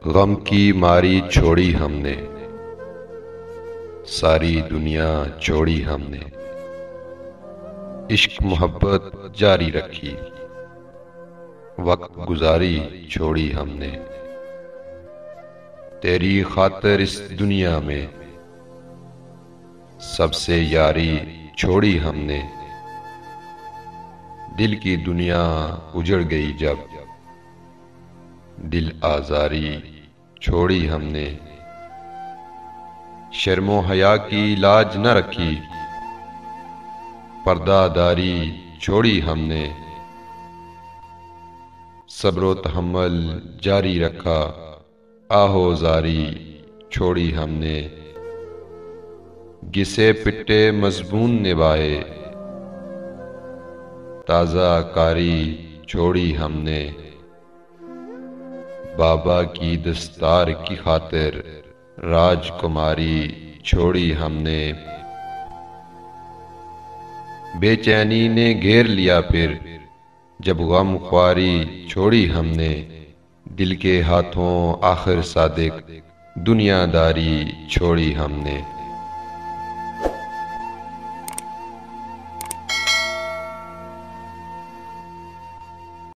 गम की मारी छोड़ी हमने, सारी दुनिया छोड़ी हमने। इश्क मोहब्बत जारी रखी, वक्त गुजारी छोड़ी हमने। तेरी खातिर इस दुनिया में सबसे यारी छोड़ी हमने। दिल की दुनिया उजड़ गई जब, दिल आजारी छोड़ी हमने। शर्मो हया की लाज न रखी, पर्दादारी छोड़ी हमने। सब्रो तहम्मुल जारी रखा, आहोजारी छोड़ी हमने। घिसे पिटे मजबून निभाए, ताज़ा कारी छोड़ी हमने। बाबा की दस्तार की खातिर राजकुमारी छोड़ी हमने। बेचैनी ने घेर लिया फिर, जब गम ख्वारी छोड़ी हमने। दिल के हाथों आखिर सादिक दुनियादारी छोड़ी हमने।